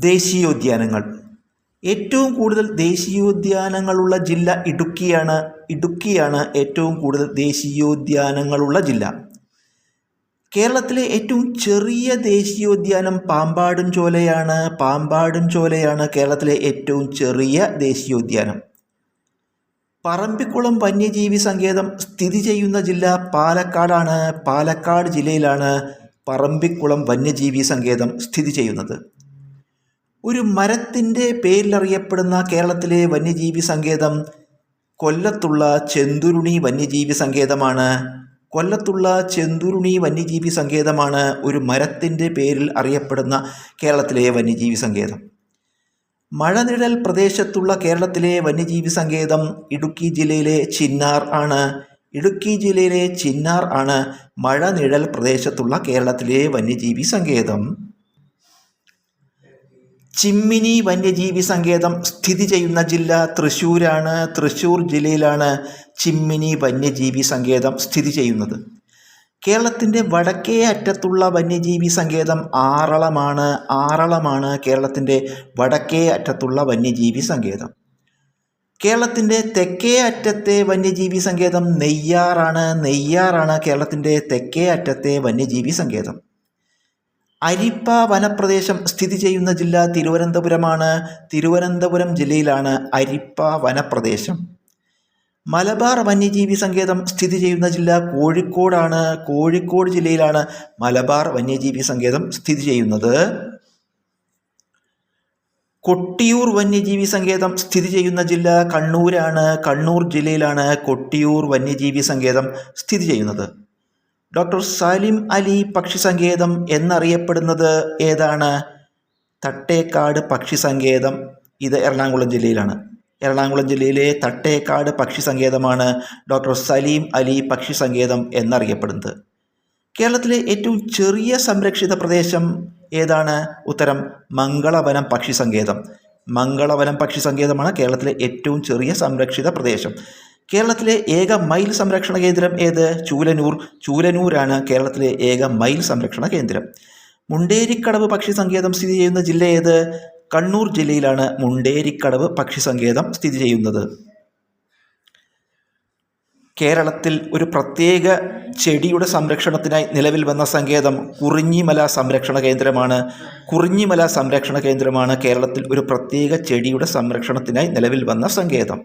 ദേശീയോദ്യാനങ്ങൾ. ഏറ്റവും കൂടുതൽ ദേശീയോദ്യാനങ്ങളുള്ള ജില്ല ഇടുക്കിയാണ്. ഇടുക്കിയാണ് ഏറ്റവും കൂടുതൽ ദേശീയോദ്യാനങ്ങളുള്ള ജില്ല. കേരളത്തിലെ ഏറ്റവും ചെറിയ ദേശീയോദ്യാനം പാമ്പാടുംചോലയാണ്. പാമ്പാടുംചോലയാണ് കേരളത്തിലെ ഏറ്റവും ചെറിയ ദേശീയോദ്യാനം. പറമ്പിക്കുളം വന്യജീവി സങ്കേതം സ്ഥിതി ചെയ്യുന്ന ജില്ല പാലക്കാടാണ്. പാലക്കാട് ജില്ലയിലാണ് പറമ്പിക്കുളം വന്യജീവി സങ്കേതം സ്ഥിതി ചെയ്യുന്നത്. ഒരു മരത്തിൻ്റെ പേരിലറിയപ്പെടുന്ന കേരളത്തിലെ വന്യജീവി സങ്കേതം കൊല്ലത്തുള്ള ചെന്തുരുണി വന്യജീവി സങ്കേതമാണ്. കൊല്ലത്തുള്ള ചെന്തുരുണി വന്യജീവി സങ്കേതമാണ് ഒരു മരത്തിൻ്റെ പേരിൽ അറിയപ്പെടുന്ന കേരളത്തിലെ വന്യജീവി സങ്കേതം. മഴനിഴൽ പ്രദേശത്തുള്ള കേരളത്തിലെ വന്യജീവി സങ്കേതം ഇടുക്കി ജില്ലയിലെ ചിന്നാർ ആണ്. ഇടുക്കി ജില്ലയിലെ ചിന്നാർ ആണ് മഴനിഴൽ പ്രദേശത്തുള്ള കേരളത്തിലെ വന്യജീവി സങ്കേതം. ചിമ്മിനി വന്യജീവി സങ്കേതം സ്ഥിതി ചെയ്യുന്ന ജില്ല തൃശ്ശൂരാണ്. തൃശ്ശൂർ ജില്ലയിലാണ് ചിമ്മിനി വന്യജീവി സങ്കേതം സ്ഥിതി ചെയ്യുന്നത്. കേരളത്തിൻ്റെ വടക്കേ അറ്റത്തുള്ള വന്യജീവി സങ്കേതം ആറളമാണ്. ആറളമാണ് കേരളത്തിൻ്റെ വടക്കേ അറ്റത്തുള്ള വന്യജീവി സങ്കേതം. കേരളത്തിൻ്റെ തെക്കേ അറ്റത്തെ വന്യജീവി സങ്കേതം നെയ്യാറാണ്. നെയ്യാറാണ് കേരളത്തിൻ്റെ തെക്കേ അറ്റത്തെ വന്യജീവി സങ്കേതം. അരിപ്പ വനപ്രദേശം സ്ഥിതി ചെയ്യുന്ന ജില്ല തിരുവനന്തപുരമാണ്. തിരുവനന്തപുരം ജില്ലയിലാണ് അരിപ്പ വനപ്രദേശം. മലബാർ വന്യജീവി സങ്കേതം സ്ഥിതി ചെയ്യുന്ന ജില്ല കോഴിക്കോടാണ്. കോഴിക്കോട് ജില്ലയിലാണ് മലബാർ വന്യജീവി സങ്കേതം സ്ഥിതി ചെയ്യുന്നത്. കൊട്ടിയൂർ വന്യജീവി സങ്കേതം സ്ഥിതി ചെയ്യുന്ന ജില്ല കണ്ണൂരാണ്. കണ്ണൂർ ജില്ലയിലാണ് കൊട്ടിയൂർ വന്യജീവി സങ്കേതം സ്ഥിതി ചെയ്യുന്നത്. ഡോക്ടർ സലിം അലി പക്ഷി സങ്കേതം എന്നറിയപ്പെടുന്നത് ഏതാണ്? തട്ടേക്കാട് പക്ഷി സങ്കേതം. ഇത് എറണാകുളം ജില്ലയിലാണ്. എറണാകുളം ജില്ലയിലെ തട്ടേക്കാട് പക്ഷി സങ്കേതമാണ് ഡോക്ടർ സലീം അലി പക്ഷി സങ്കേതം എന്നറിയപ്പെടുന്നത്. കേരളത്തിലെ ഏറ്റവും ചെറിയ സംരക്ഷിത പ്രദേശം ഏതാണ്? ഉത്തരം മംഗളവനം പക്ഷി സങ്കേതം. മംഗളവനം പക്ഷി സങ്കേതമാണ് കേരളത്തിലെ ഏറ്റവും ചെറിയ സംരക്ഷിത പ്രദേശം. കേരളത്തിലെ ഏക മയിൽ സംരക്ഷണ കേന്ദ്രം ഏത്? ചൂലനൂർ. ചൂലനൂരാണ് കേരളത്തിലെ ഏക മയിൽ സംരക്ഷണ കേന്ദ്രം. മുണ്ടേരിക്കടവ് പക്ഷി സങ്കേതം സ്ഥിതി ചെയ്യുന്ന ജില്ല ഏത്? കണ്ണൂർ ജില്ലയിലാണ് മുണ്ടേരിക്കടവ് പക്ഷി സങ്കേതം സ്ഥിതി ചെയ്യുന്നത്. കേരളത്തിൽ ഒരു പ്രത്യേക ചെടിയുടെ സംരക്ഷണത്തിനായി നിലവിൽ വന്ന സങ്കേതം കുറിഞ്ഞിമല സംരക്ഷണ കേന്ദ്രമാണ്. കുറിഞ്ഞിമല സംരക്ഷണ കേന്ദ്രമാണ് കേരളത്തിൽ ഒരു പ്രത്യേക ചെടിയുടെ സംരക്ഷണത്തിനായി നിലവിൽ വന്ന സങ്കേതം.